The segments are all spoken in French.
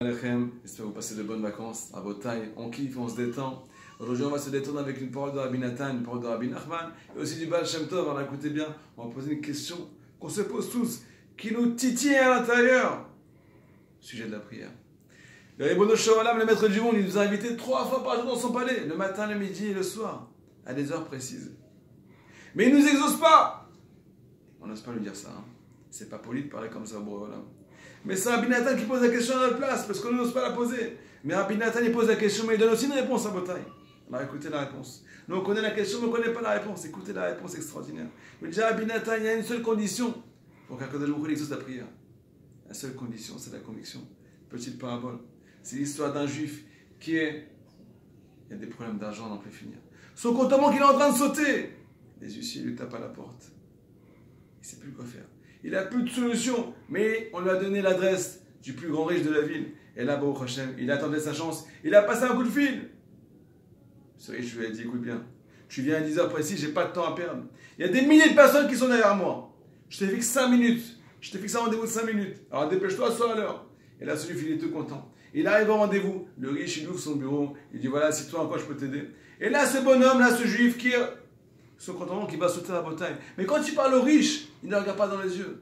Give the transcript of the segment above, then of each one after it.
J'espère que vous passez de bonnes vacances à Botaï. On kiffe, on se détend. Aujourd'hui, on va se détendre avec une parole de Rabbi Nathan, une parole de Rabbi Nachman et aussi du Baal Shem Tov. Alors écoutez bien, on va poser une question qu'on se pose tous, qui nous titille à l'intérieur. Sujet de la prière. Le Ribono Shel Olam, le maître du monde, il nous a invités 3 fois par jour dans son palais, le matin, le midi et le soir, à des heures précises. Mais il ne nous exauce pas. On n'ose pas lui dire ça. C'est pas poli de parler comme ça au Boré Olam. Mais c'est Rabbi Nathan qui pose la question à notre place, parce qu'on n'ose pas la poser. Mais Rabbi Nathan, il pose la question, mais il donne aussi une réponse à Botaï. Alors écoutez la réponse. Nous, on connaît la question, mais on ne connaît pas la réponse. Écoutez la réponse extraordinaire. Mais déjà, Rabbi Nathan, il y a une seule condition pour qu'Akadosh Baruch Hu exauce la prière. La seule condition, c'est la conviction. Petite parabole. C'est l'histoire d'un juif qui est... Il y a des problèmes d'argent, on n'en peut finir. Son compte en banque, il est en train de sauter. Les huissiers lui tapent à la porte. Il ne sait plus quoi faire. Il n'a plus de solution, mais on lui a donné l'adresse du plus grand riche de la ville. Et là, Baruch Hashem, il attendait sa chance. Il a passé un coup de fil. Ce riche lui a dit, écoute bien, tu viens à 10 heures précis, j'ai pas de temps à perdre. Il y a des milliers de personnes qui sont derrière moi. Je t'ai fixé 5 minutes. Je t'ai fixé un rendez-vous de 5 minutes. Alors dépêche-toi, sois à l'heure. Et là, celui-ci, il est tout content. Il arrive au rendez-vous. Le riche, il ouvre son bureau. Il dit, voilà, si toi encore je peux t'aider. Et là, ce bonhomme, là, ce juif qui est... son compte en banque qui va sauter à la Botaï. Mais quand il parle au riche, il ne regarde pas dans les yeux.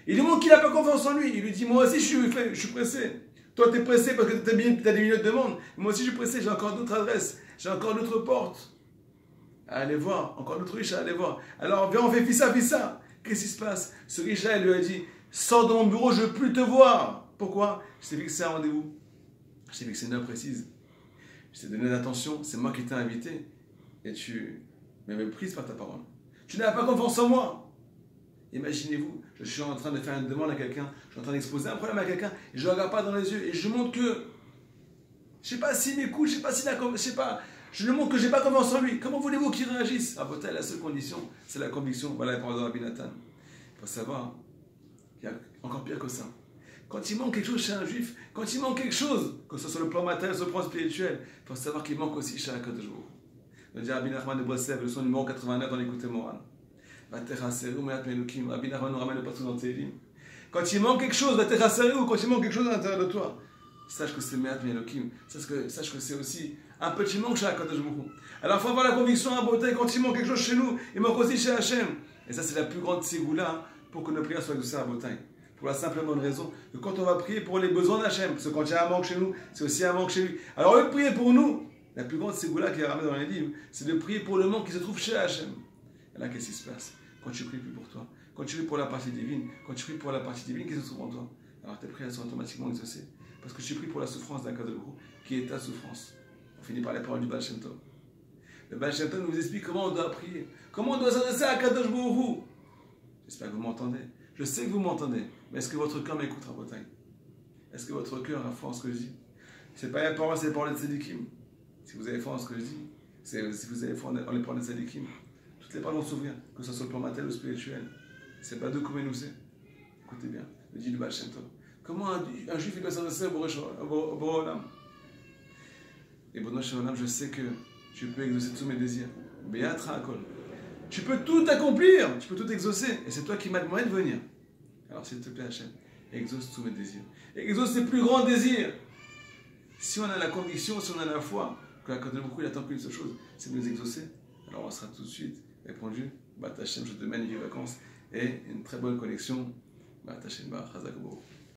Il lui montre qu'il n'a pas confiance en lui. Il lui dit, moi aussi je suis pressé. Toi tu es pressé parce que tu as des milliers de demandes. Moi aussi je suis pressé, j'ai encore d'autres adresses. J'ai encore d'autres portes à aller voir. Encore d'autres riches à aller voir. Alors viens, on fait fissa. Qu'est-ce qui se passe? Ce riche-là, il lui a dit, sors de mon bureau, je ne veux plus te voir. Pourquoi? Je t'ai fixé un rendez-vous. Je t'ai fixé une heure précise. Je t'ai donné l'attention, c'est moi qui t'ai invité. Et tu m'avais prise par ta parole. Tu n'as pas confiance en moi. Imaginez-vous, je suis en train de faire une demande à quelqu'un, je suis en train d'exposer un problème à quelqu'un, et je ne regarde pas dans les yeux, et je montre que, je ne sais pas s'il m'écoute, je lui montre que je n'ai pas confiance en lui. Comment voulez-vous qu'il réagisse? Ah, peut-être la seule condition, c'est la conviction. Voilà la parole de Rabbi Nathan. Il faut savoir qu'il y a encore pire que ça. Quand il manque quelque chose chez un juif, quand il manque quelque chose, que ce soit sur le plan matériel, sur le plan spirituel, il faut savoir qu'il manque aussi chez Akadosh Baruch Hu. Le dit Rabbi Nachman de Breslev, leçon numéro 89 dans l'écoute morale. Rabbi Nachman nous ramène le partout dans Télim. Quand il manque quelque chose, ou quand il manque quelque chose à l'intérieur de toi, sache que c'est Me'at Me'elokim. Sache que c'est aussi un petit manque chez Akadosh Baruch Hu. Alors il faut avoir la conviction à Botaï, quand il manque quelque chose chez nous, il manque aussi chez Hachem. Et ça, c'est la plus grande ségoula pour que nos prières soient exaucées à Botaï. Pour la simple et bonne raison que quand on va prier pour les besoins d'Hachem, parce que quand il y a un manque chez nous, c'est aussi un manque chez lui. Alors au lieu de prier pour nous, la plus grande ségoula qui est ramenée dans les livres, c'est de prier pour le manque qui se trouve chez Hachem. Et là, qu'est-ce qui se passe? Quand tu pries plus pour toi, quand tu pries pour la partie divine, quand tu pries pour la partie divine qui se trouve en toi, alors tes prières sont automatiquement exaucées. Parce que tu pries pour la souffrance d'Akadosh Baruch Hu, qui est ta souffrance. On finit par les paroles du Baal Shem Tov. Le Baal Shem Tov nous explique comment on doit prier, comment on doit s'adresser à Akadosh Baruch Hu. J'espère que vous m'entendez. Je sais que vous m'entendez, mais est-ce que votre cœur m'écoute à Botaï? Est-ce que votre cœur a foi en ce que je dis? C'est pas les paroles, c'est les paroles de Tzadikim. Si vous avez foi en ce que je dis, si vous avez foi en les paroles de Tzadikim, toutes les paroles vont s'ouvrir, que ce soit sur le plan matériel ou spirituel. C'est pas de comment nous c'est. Écoutez bien, le dit du Baal Shem Tov. Comment un juif doit s'adresser au Boré Olam? Et Boré Olam, je sais que tu peux exaucer tous mes désirs. Be'atra Akol. Tu peux tout accomplir, tu peux tout exaucer. Et c'est toi qui m'as demandé de venir. Alors s'il te plaît, Hachem, exauce tous mes désirs. Exauce tes plus grands désirs. Si on a la conviction, si on a la foi, que la Kadosh Baruch Hu, il attend qu'une seule chose, c'est de nous exaucer. Alors on sera tout de suite répondu. Bat Hachem, je te mène des vacances et une très bonne connexion. Bat Hachem, Chazak Baruch.